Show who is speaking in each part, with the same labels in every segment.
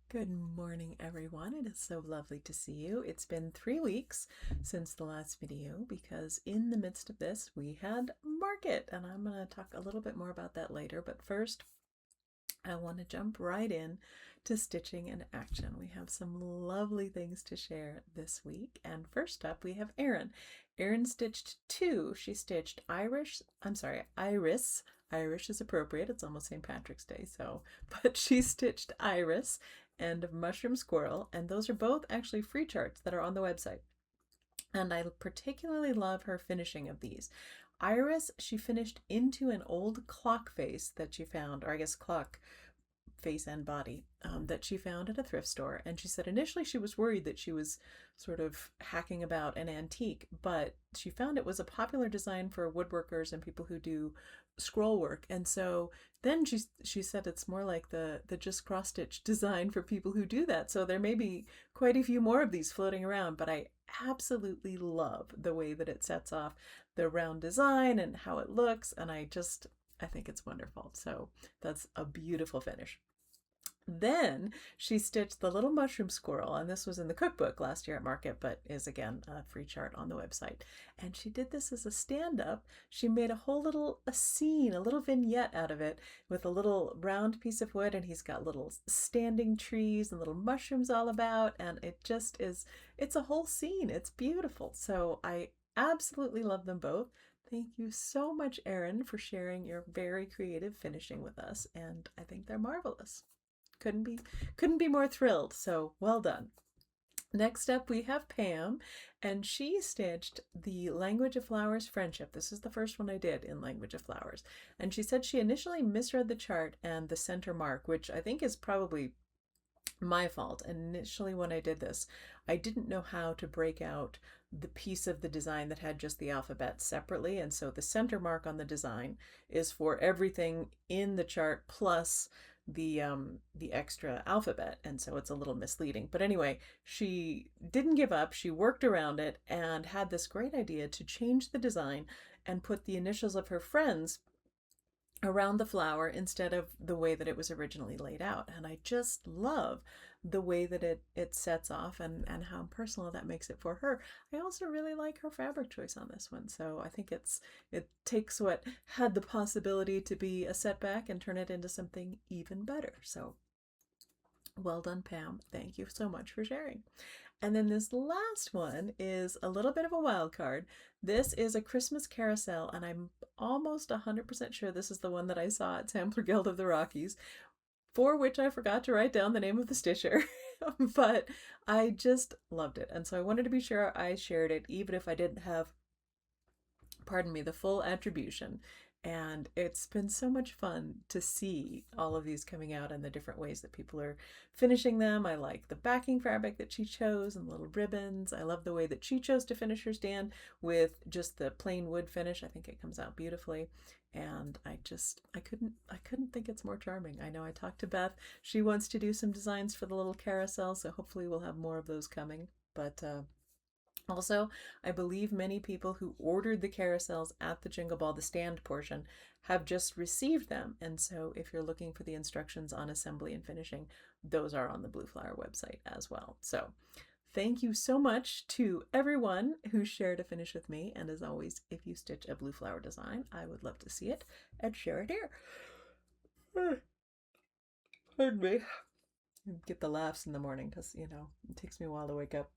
Speaker 1: Good morning, everyone. It is so lovely to see you. It's been 3 weeks since the last video because in the midst of this, we had market, and I'm going to talk a little bit more about that later. But first, I want to jump right in to stitching and action. We have some lovely things to share this week. And first up, we have Erin. Erin stitched two. She stitched Iris. Irish is appropriate. It's almost St. Patrick's Day, so, but she stitched Iris and Mushroom Squirrel, and those are both actually free charts that are on the website. And I particularly love her finishing of these. Iris, she finished into an old clock face that she found, or I guess clock face and body, that she found at a thrift store. And she said initially she was worried that she was sort of hacking about an antique, but she found it was a popular design for woodworkers and people who do scroll work. And so then she said it's more like the just cross stitch design for people who do that. So there may be quite a few more of these floating around, but I absolutely love the way that it sets off the round design and how it looks, and I think it's wonderful. So that's a beautiful finish. Then she stitched the little mushroom squirrel, and this was in the cookbook last year at market, but is again a free chart on the website. And she did this as a stand-up. She made a whole little scene, a little vignette out of it with a little round piece of wood, and he's got little standing trees and little mushrooms all about, and it's a whole scene. It's beautiful. So I absolutely love them both. Thank you so much, Erin, for sharing your very creative finishing with us, and I think they're marvelous. Couldn't be more thrilled, so well done. Next up, we have Pam, and she stitched the Language of Flowers Friendship. This is the first one I did in Language of Flowers. And she said she initially misread the chart and the center mark, which I think is probably my fault. Initially, when I did this, I didn't know how to break out the piece of the design that had just the alphabet separately. And so the center mark on the design is for everything in the chart plus the extra alphabet, and so it's a little misleading. But anyway, she didn't give up. She worked around it and had this great idea to change the design and put the initials of her friends around the flower instead of the way that it was originally laid out. And I just love the way that it sets off and how personal that makes it for her. I also really like her fabric choice on this one. So I think it takes what had the possibility to be a setback and turn it into something even better. So well done, Pam. Thank you so much for sharing. And then this last one is a little bit of a wild card. This is a Christmas carousel, and I'm almost 100% sure this is the one that I saw at Sampler Guild of the Rockies, for which I forgot to write down the name of the stitcher, but I just loved it. And so I wanted to be sure I shared it, even if I didn't have, pardon me, the full attribution. And it's been so much fun to see all of these coming out and the different ways that people are finishing them. I like the backing fabric that she chose and little ribbons. I love the way that she chose to finish her stand with just the plain wood finish. I think it comes out beautifully. And I couldn't think it's more charming. I know I talked to Beth. She wants to do some designs for the little carousel, so hopefully we'll have more of those coming. But also, I believe many people who ordered the carousels at the Jingle Ball, the stand portion, have just received them. And so if you're looking for the instructions on assembly and finishing, those are on the Blue Flower website as well. So thank you so much to everyone who shared a finish with me. And as always, if you stitch a Blue Flower design, I would love to see it and share it here. Pardon me. Get the laughs in the morning because, it takes me a while to wake up.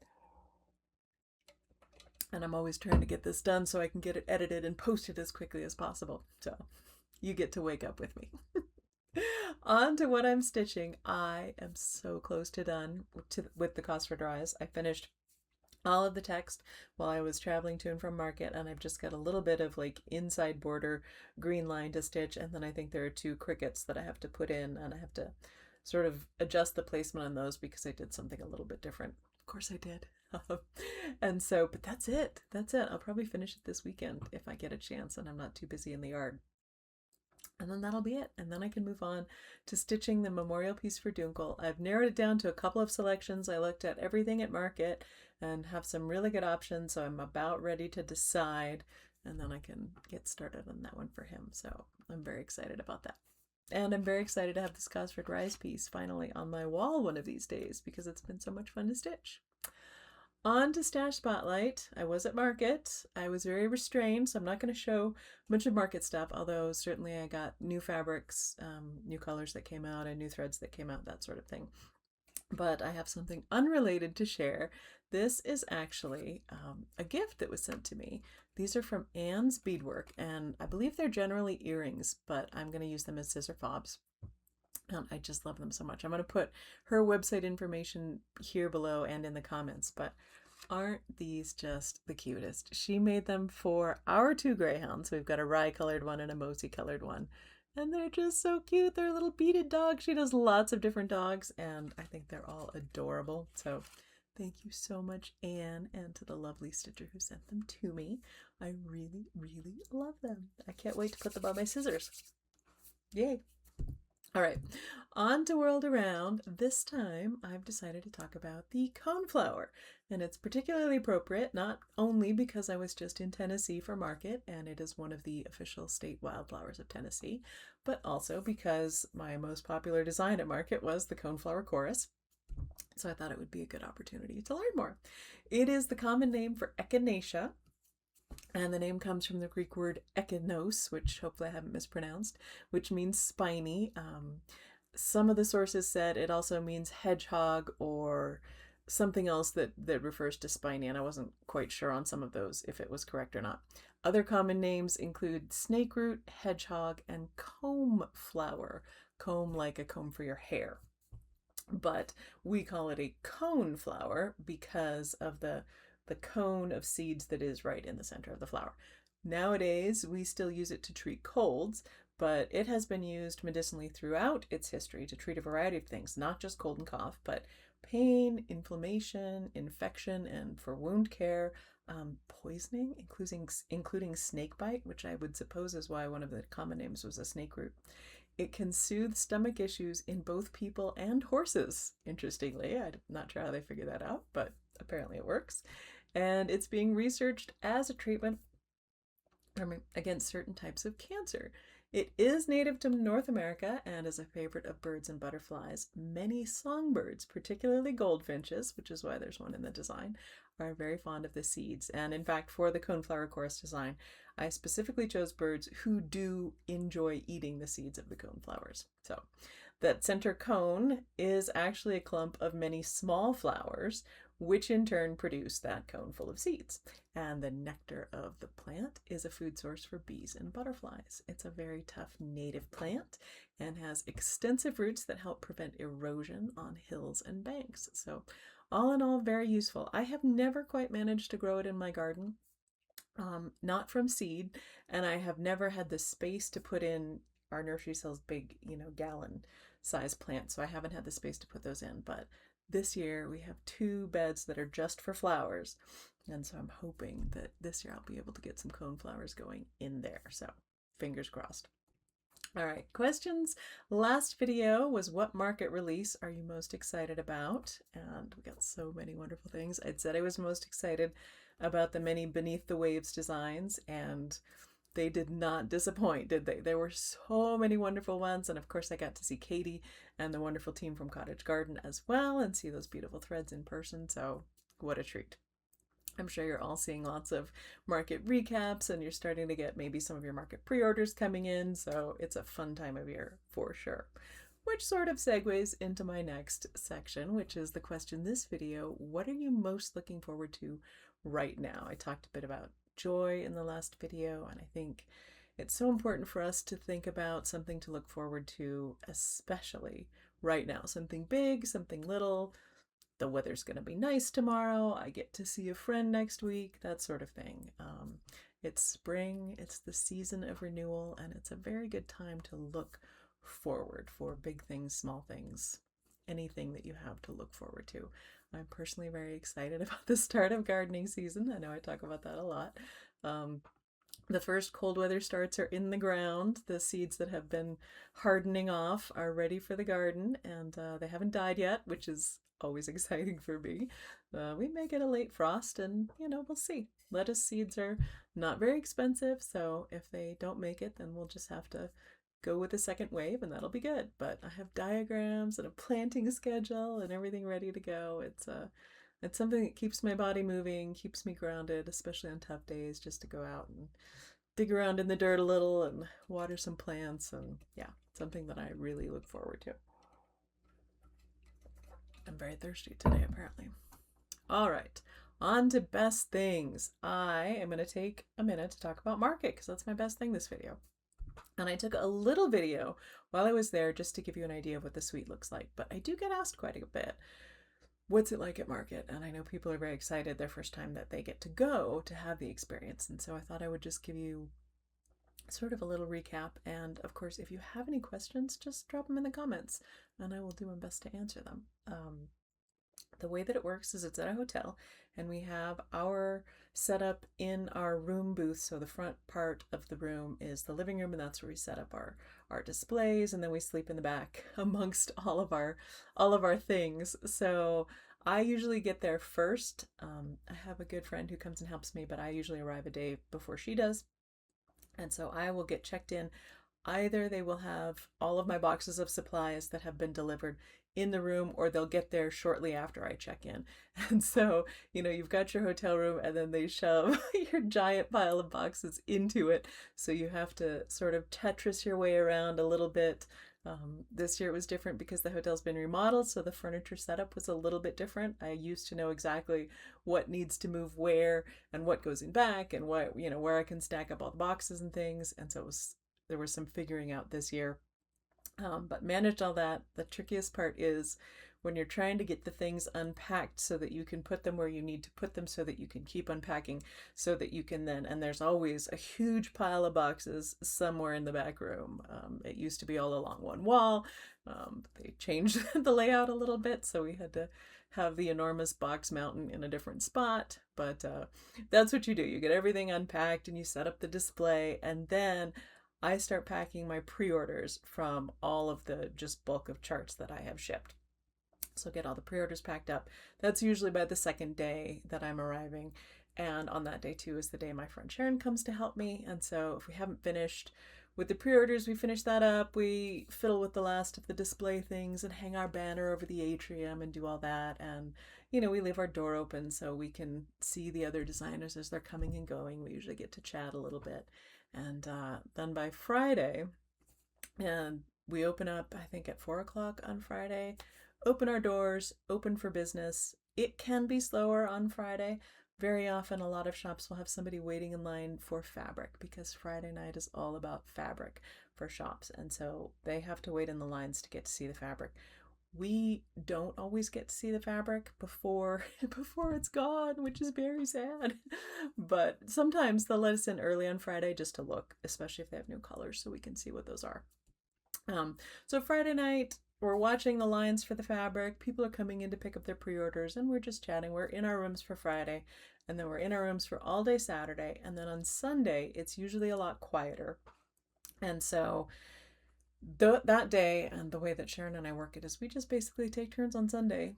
Speaker 1: And I'm always trying to get this done so I can get it edited and posted as quickly as possible. So you get to wake up with me. On to what I'm stitching. I am so close to done with the Cosford Rise. I finished all of the text while I was traveling to and from market, and I've just got a little bit of like inside border green line to stitch, and then I think there are 2 crickets that I have to put in, and I have to sort of adjust the placement on those because I did something a little bit different. Of course I did. And so, but that's it. I'll probably finish it this weekend if I get a chance and I'm not too busy in the yard. And then that'll be it. And then I can move on to stitching the memorial piece for Dunkel. I've narrowed it down to a couple of selections. I looked at everything at market and have some really good options. So I'm about ready to decide, and then I can get started on that one for him. So I'm very excited about that. And I'm very excited to have this Cosford Rise piece finally on my wall one of these days because it's been so much fun to stitch. On to Stash Spotlight. I was at market. I was very restrained, so I'm not going to show a bunch of market stuff, although certainly I got new fabrics, new colors that came out, and new threads that came out, that sort of thing. But I have something unrelated to share. This is actually a gift that was sent to me. These are from Anne's Beadwork, and I believe they're generally earrings, but I'm going to use them as scissor fobs. And I just love them so much. I'm going to put her website information here below and in the comments, but aren't these just the cutest? She made them for our two greyhounds. We've got a rye colored one and a mosey colored one. And they're just so cute. They're little beaded dogs. She does lots of different dogs, and I think they're all adorable. So thank you so much, Anne, and to the lovely stitcher who sent them to me. I really, really love them. I can't wait to put them on my scissors. Yay! All right, on to World Around. This time I've decided to talk about the coneflower, and it's particularly appropriate not only because I was just in Tennessee for market and it is one of the official state wildflowers of Tennessee, but also because my most popular design at market was the coneflower chorus. So I thought it would be a good opportunity to learn more. It is the common name for echinacea, and the name comes from the Greek word echinos, which hopefully I haven't mispronounced, which means spiny. Some of the sources said it also means hedgehog or something else that refers to spiny, and I wasn't quite sure on some of those if it was correct or not. Other common names include snakeroot, hedgehog, and comb flower. Comb like a comb for your hair. But we call it a coneflower because of the cone of seeds that is right in the center of the flower. Nowadays, we still use it to treat colds, but it has been used medicinally throughout its history to treat a variety of things, not just cold and cough, but pain, inflammation, infection, and for wound care, poisoning, including snake bite, which I would suppose is why one of the common names was a snake root. It can soothe stomach issues in both people and horses, interestingly. I'm not sure how they figured that out, but apparently it works. And it's being researched as a treatment against certain types of cancer. It is native to North America and is a favorite of birds and butterflies. Many songbirds, particularly goldfinches, which is why there's one in the design, are very fond of the seeds. And in fact, for the coneflower chorus design, I specifically chose birds who do enjoy eating the seeds of the coneflowers. So that center cone is actually a clump of many small flowers, which in turn produce that cone full of seeds. And the nectar of the plant is a food source for bees and butterflies. It's a very tough native plant and has extensive roots that help prevent erosion on hills and banks. So all in all, very useful. I have never quite managed to grow it in my garden, not from seed, and I have never had the space to put in. Our nursery sells big, gallon size plants, so I haven't had the space to put those in, but this year we have 2 beds that are just for flowers, and so I'm hoping that this year I'll be able to get some coneflowers going in there, so fingers crossed. All right, questions. Last video was what market release are you most excited about? And we got so many wonderful things. I'd said I was most excited about the many Beneath the Waves designs, and they did not disappoint, did they? There were so many wonderful ones, and of course I got to see Katie and the wonderful team from Cottage Garden as well and see those beautiful threads in person, so what a treat. I'm sure you're all seeing lots of market recaps and you're starting to get maybe some of your market pre-orders coming in, so it's a fun time of year for sure. Which sort of segues into my next section, which is the question this video: what are you most looking forward to right now? I talked a bit about joy in the last video, and I think it's so important for us to think about something to look forward to, especially right now. Something big, something little. The weather's going to be nice tomorrow. I get to see a friend next week, that sort of thing. It's spring, it's the season of renewal, and it's a very good time to look forward for big things, small things, anything that you have to look forward to. I'm personally very excited about the start of gardening season. I know I talk about that a lot. The first cold weather starts are in the ground. The seeds that have been hardening off are ready for the garden, and they haven't died yet, which is always exciting for me. We may get a late frost, and we'll see. Lettuce seeds are not very expensive, so if they don't make it, then we'll just have to go with the second wave and that'll be good. But I have diagrams and a planting schedule and everything ready to go. It's something that keeps my body moving, keeps me grounded, especially on tough days, just to go out and dig around in the dirt a little and water some plants. And yeah, something that I really look forward to. I'm very thirsty today, apparently. All right, on to best things. I am going to take a minute to talk about market because that's my best thing this video. And I took a little video while I was there just to give you an idea of what the suite looks like. But I do get asked quite a bit, what's it like at market? And I know people are very excited their first time that they get to go to have the experience. And so I thought I would just give you sort of a little recap. And of course, if you have any questions, just drop them in the comments and I will do my best to answer them. The way that it works is it's at a hotel and we have our setup in our room booth. So the front part of the room is the living room and that's where we set up our displays, and then we sleep in the back amongst all of our things. So I usually get there first. I have a good friend who comes and helps me, but I usually arrive a day before she does. And so I will get checked in. Either they will have all of my boxes of supplies that have been delivered in the room, or they'll get there shortly after I check in. And so, you've got your hotel room and then they shove your giant pile of boxes into it. So you have to sort of Tetris your way around a little bit. This year it was different because the hotel's been remodeled, so the furniture setup was a little bit different. I used to know exactly what needs to move where and what goes in back and what, where I can stack up all the boxes and things. And so there was some figuring out this year. But managed all that. The trickiest part is when you're trying to get the things unpacked so that you can put them where you need to put them so that you can keep unpacking so that you can then, and there's always a huge pile of boxes somewhere in the back room. It used to be all along one wall. They changed the layout a little bit, so we had to have the enormous box mountain in a different spot. But that's what you do. You get everything unpacked and you set up the display, and then I start packing my pre-orders from all of the just bulk of charts that I have shipped. So get all the pre-orders packed up. That's usually by the second day that I'm arriving. And on that day too is the day my friend Sharon comes to help me. And so if we haven't finished with the pre-orders, we finish that up. We fiddle with the last of the display things and hang our banner over the atrium and do all that. And, we leave our door open so we can see the other designers as they're coming and going. We usually get to chat a little bit. And then by Friday, and we open up, I think at 4 o'clock on Friday, open our doors, open for business. It can be slower on Friday. Very often, a lot of shops will have somebody waiting in line for fabric because Friday night is all about fabric for shops. And so they have to wait in the lines to get to see the fabric. We don't always get to see the fabric before it's gone, which is very sad. But sometimes they'll let us in early on Friday just to look, especially if they have new colors, so we can see what those are. So Friday night, we're watching the lines for the fabric. People are coming in to pick up their pre-orders, and we're just chatting. We're in our rooms for Friday, and then we're in our rooms for all day Saturday. And then on Sunday, it's usually a lot quieter. And so that day, and the way that Sharon and I work it is we just basically take turns on Sunday.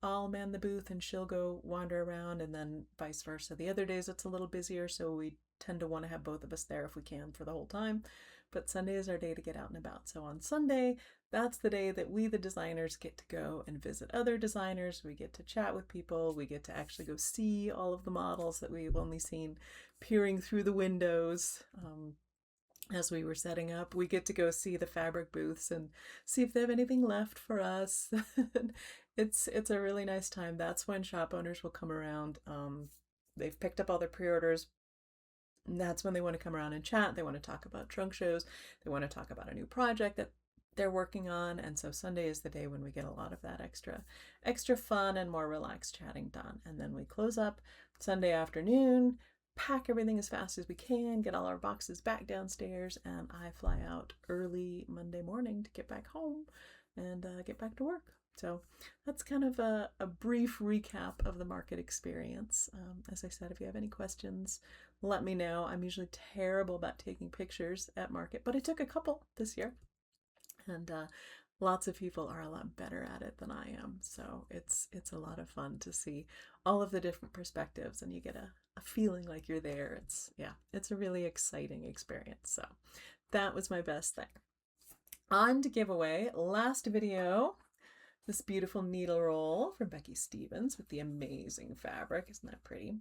Speaker 1: I'll man the booth and she'll go wander around, and then vice versa. The other days it's a little busier, so we tend to want to have both of us there if we can for the whole time. But Sunday is our day to get out and about. So on Sunday, that's the day that we, the designers, get to go and visit other designers. We get to chat with people. We get to actually go see all of the models that we've only seen peering through the windows. As we were setting up, we get to go see the fabric booths and see if they have anything left for us. It's a really nice time. That's when shop owners will come around. They've picked up all their pre-orders. And that's when they want to come around and chat. They want to talk about trunk shows. They want to talk about a new project that they're working on. And so Sunday is the day when we get a lot of that extra fun and more relaxed chatting done. And then we close up Sunday afternoon, pack everything as fast as we can, get all our boxes back downstairs, and I fly out early Monday morning to get back home and get back to work. So that's kind of a brief recap of the market experience. As I said, if you have any questions, let me know. I'm usually terrible about taking pictures at market, but I took a couple this year, and lots of people are a lot better at it than I am. So it's a lot of fun to see all of the different perspectives, and you get a feeling like you're there. It's a really exciting experience. So that was my best thing. On to giveaway, last video, this beautiful needle roll from Becky Stevens with the amazing fabric. Isn't that pretty?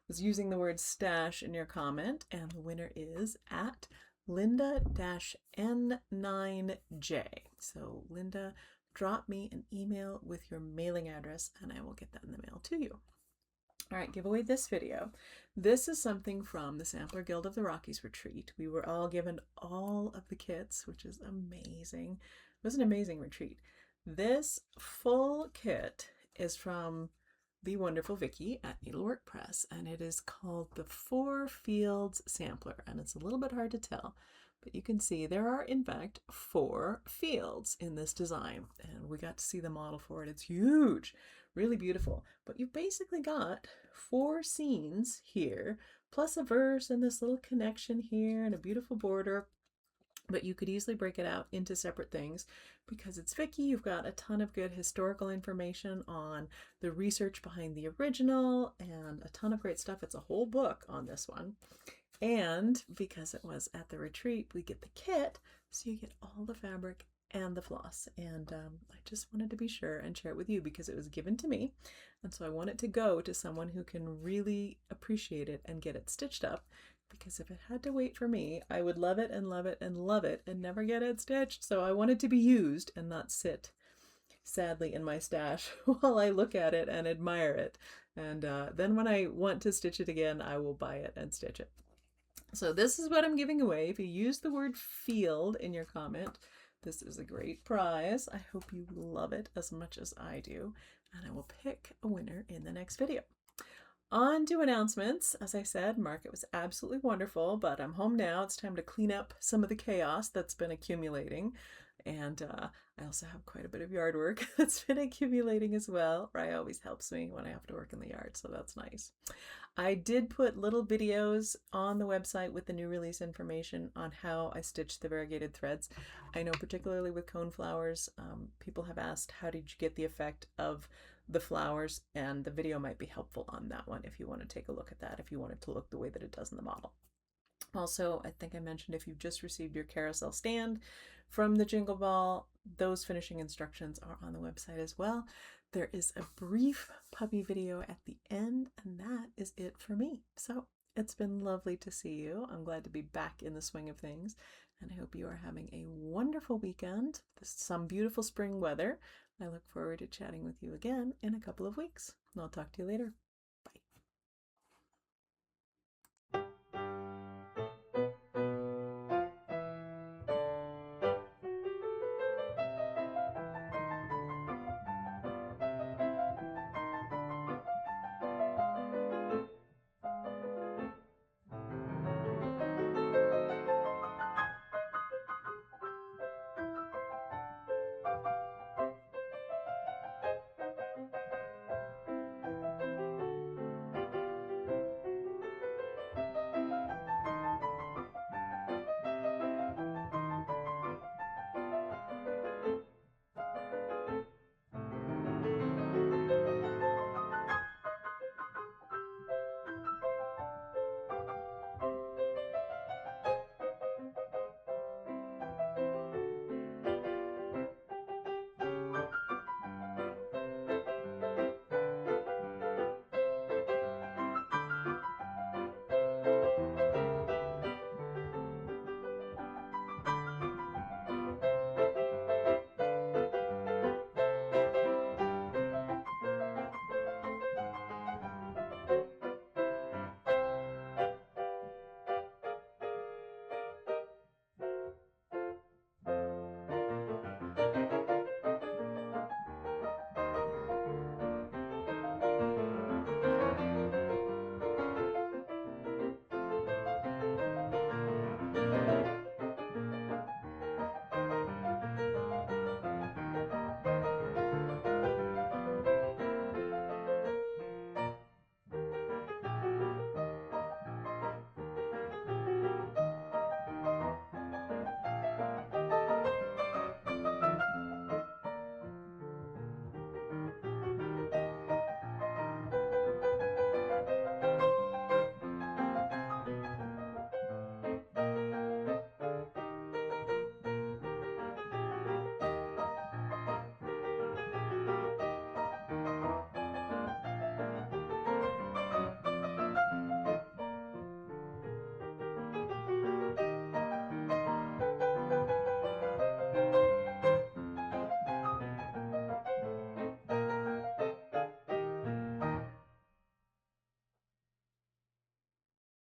Speaker 1: Was using the word stash in your comment, and the winner is at Linda-N9J. So Linda, drop me an email with your mailing address and I will get that in the mail to you. All right, give away this video. This is something from the Sampler Guild of the Rockies retreat. We were all given all of the kits, which is amazing. It was an amazing retreat. This full kit is from the wonderful Vicky at Needlework Press, and it is called the 4 Fields Sampler, and it's a little bit hard to tell, but you can see there are in fact 4 fields in this design, and we got to see the model for it. It's huge, really beautiful, but you've basically got 4 scenes here, plus a verse and this little connection here and a beautiful border. But you could easily break it out into separate things because it's Vicky. You've got a ton of good historical information on the research behind the original and a ton of great stuff. It's a whole book on this one. And because it was at the retreat, we get the kit, so you get all the fabric and the floss. And I just wanted to be sure and share it with you because it was given to me. And so I want it to go to someone who can really appreciate it and get it stitched up. Because if it had to wait for me, I would love it and love it and love it and never get it stitched. So I want it to be used and not sit sadly in my stash while I look at it and admire it. And then when I want to stitch it again, I will buy it and stitch it. So this is what I'm giving away. If you use the word field in your comment, this is a great prize. I hope you love it as much as I do. And I will pick a winner in the next video. On to announcements. As I said, market was absolutely wonderful, but I'm home now. It's time to clean up some of the chaos that's been accumulating. And I also have quite a bit of yard work that's been accumulating as well. Rye always helps me when I have to work in the yard, so that's nice. I did put little videos on the website with the new release information on how I stitched the variegated threads. I know particularly with coneflowers, people have asked, how did you get the effect of the flowers, and the video might be helpful on that one if you want to take a look at that, if you want it to look the way that it does in the model. Also, I think I mentioned if you've just received your carousel stand from the Jingle Ball, those finishing instructions are on the website as well. There is a brief puppy video at the end, and that is it for me. So it's been lovely to see you. I'm glad to be back in the swing of things, and I hope you are having a wonderful weekend. This is some beautiful spring weather. I look forward to chatting with you again in a couple of weeks. I'll talk to you later.